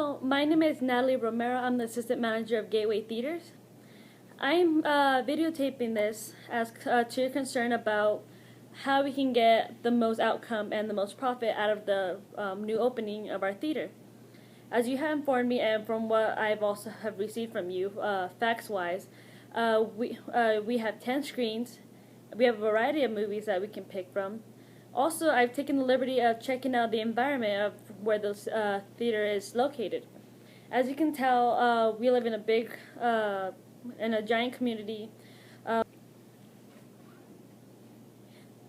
Hello, my name is Natalie Romero. I'm the assistant manager of Gateway Theaters. I'm videotaping this as to your concern about how we can get the most outcome and the most profit out of the new opening of our theater. As you have informed me, and from what I've also have received from you, facts-wise, we have 10 screens. We have a variety of movies that we can pick from. Also, I've taken the liberty of checking out the environment of where this theater is located. As you can tell, we live in a giant community.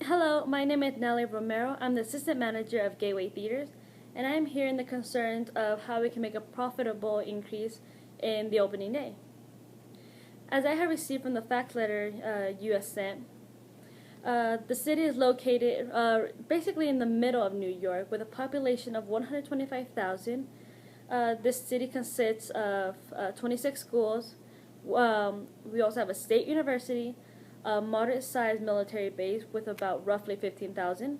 Hello, my name is Nelly Romero. I'm the assistant manager of Gateway Theaters, and I'm here in the concerns of how we can make a profitable increase in the opening day. As I have received from the fax letter you have sent, the city is located basically in the middle of New York with a population of 125,000. This city consists of 26 schools. We also have a state university, a moderate-sized military base with about roughly 15,000.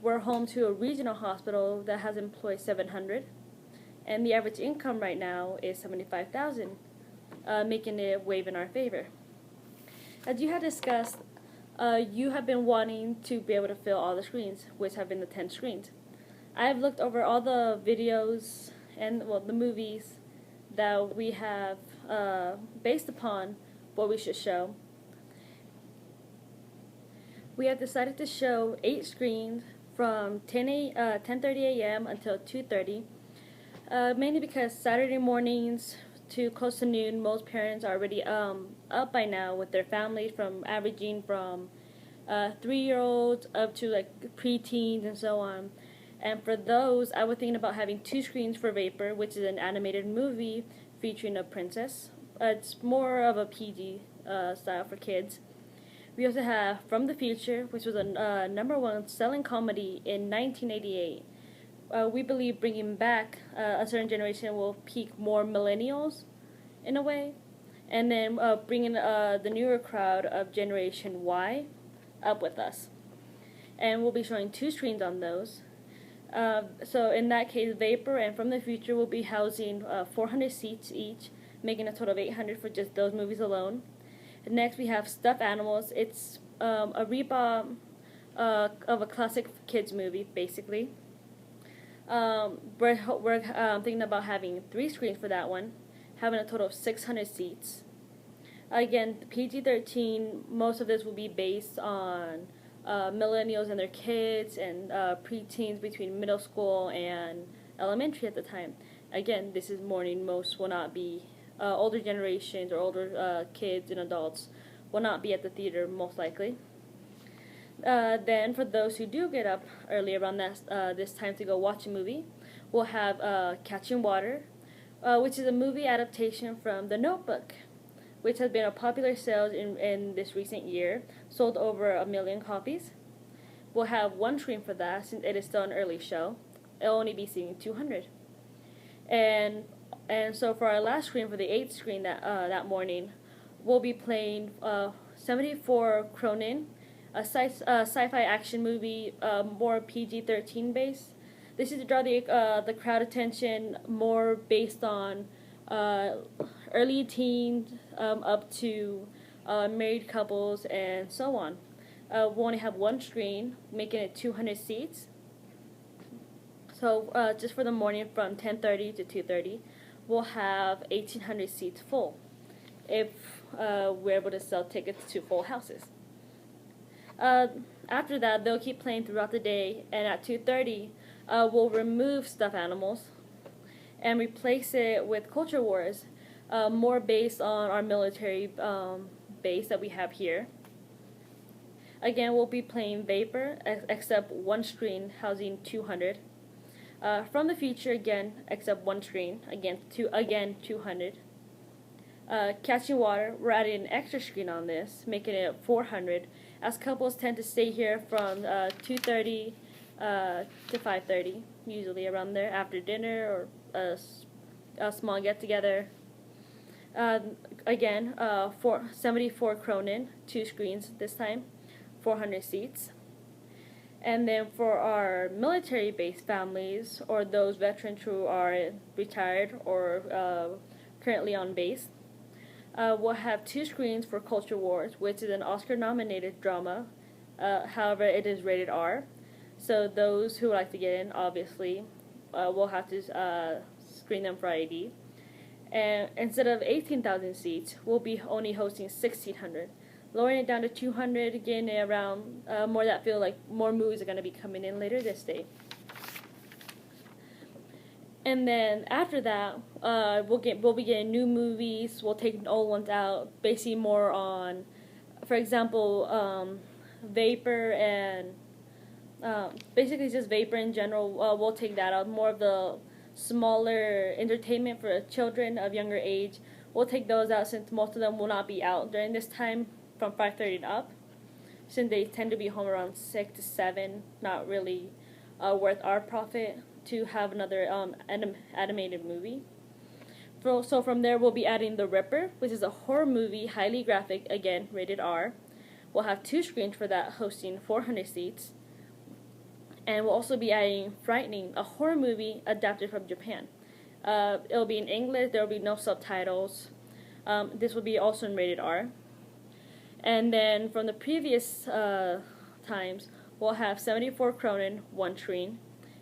We're home to a regional hospital that has employed 700, and the average income right now is 75,000, making it wave in our favor. As you had discussed, you have been wanting to be able to fill all the screens, which have been the 10 screens. I have looked over all the videos and the movies that we have based upon what we should show. We have decided to show 8 screens from 10:30 a.m. until 2:30, mainly because Saturday mornings to close to noon, most parents are already up by now with their families, from averaging from 3-year-olds up to like preteens and so on. And for those, I was thinking about having 2 screens for Vapor, which is an animated movie featuring a princess. It's more of a PG style for kids. We also have From the Future, which was a #1 selling comedy in 1988. We believe bringing back a certain generation will pique more millennials in a way, and then bringing the newer crowd of Generation Y up with us. And we'll be showing 2 screens on those. So in that case, Vapor and From the Future will be housing 400 seats each, making a total of 800 for just those movies alone. Next, we have Stuffed Animals. It's a reboot of a classic kids movie, basically. We're thinking about having 3 screens for that one, having a total of 600 seats. Again, PG-13, most of this will be based on millennials and their kids and preteens between middle school and elementary at the time. Again, this is morning. Most will not be older generations or older kids and adults will not be at the theater, most likely. Then for those who do get up early around this time to go watch a movie, we'll have Catching Water, which is a movie adaptation from The Notebook, which has been a popular sales in this recent year, sold over 1 million copies. We'll have 1 screen for that since it is still an early show. It'll only be seating 200. And so for our last screen, for the 8th screen that morning, we'll be playing 74 Cronin, a sci-fi action movie, more PG-13 based. This is to draw the crowd attention, more based on early teens up to married couples and so on. We'll only have 1 screen, making it 200 seats. So just for the morning from 10:30 to 2:30, we'll have 1,800 seats full if we're able to sell tickets to full houses. After that, they'll keep playing throughout the day, and at 2:30, we'll remove Stuffed Animals and replace it with Culture Wars, more based on our military base that we have here. Again, we'll be playing Vapor, except 1 screen housing 200. From the Future, again, except 1 screen, again 200. Catching Water, we're adding an extra screen on this, making it 400, as couples tend to stay here from 2:30 to 5:30, usually around there, after dinner or a small get-together. Again, 74 Cronin, 2 screens this time, 400 seats. And then for our military-based families, or those veterans who are retired or currently on base, we'll have 2 screens for Culture Wars, which is an Oscar-nominated drama. However, it is rated R. So those who would like to get in, obviously, will have to screen them for ID. And instead of 18,000 seats, we'll be only hosting 1,600. Lowering it down to 200, getting it around more that feel like more movies are going to be coming in later this day. And then after that, we'll be getting new movies. We'll take old ones out, basically more on, for example, Vapor and basically just Vapor in general. We'll take that out. More of the smaller entertainment for children of younger age. We'll take those out since most of them will not be out during this time from 5:30 and up, since they tend to be home around 6 to 7. Not really worth our profit to have another animated movie. So from there, we'll be adding The Ripper, which is a horror movie, highly graphic, again, rated R. We'll have 2 screens for that, hosting 400 seats. And we'll also be adding Frightening, a horror movie adapted from Japan. It'll be in English. There will be no subtitles. This will be also in rated R. And then from the previous times, we'll have 74 Kronen, 1 screen.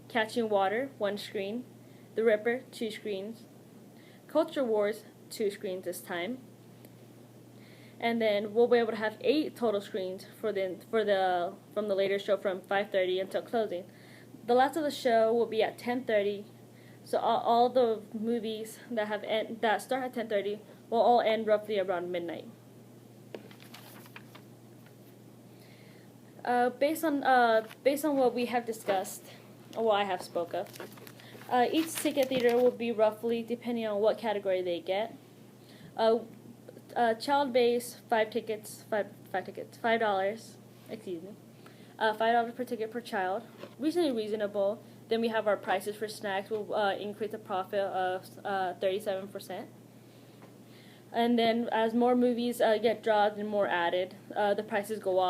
Catching Water, 1 screen. The Ripper, 2 screens. Culture Wars, 2 screens this time. And then we'll be able to have 8 total screens from the later show from 5:30 until closing. The last of the show will be at 10:30. So all the movies that start at 10:30 will all end roughly around midnight. Based on what we have discussed, or what I have spoke of, each ticket theater will be roughly, depending on what category they get. Child base, $5. Excuse me, $5 per ticket per child, reasonably reasonable. Then we have our prices for snacks will increase the profit of 37%. And then as more movies get drawn and more added, the prices go up.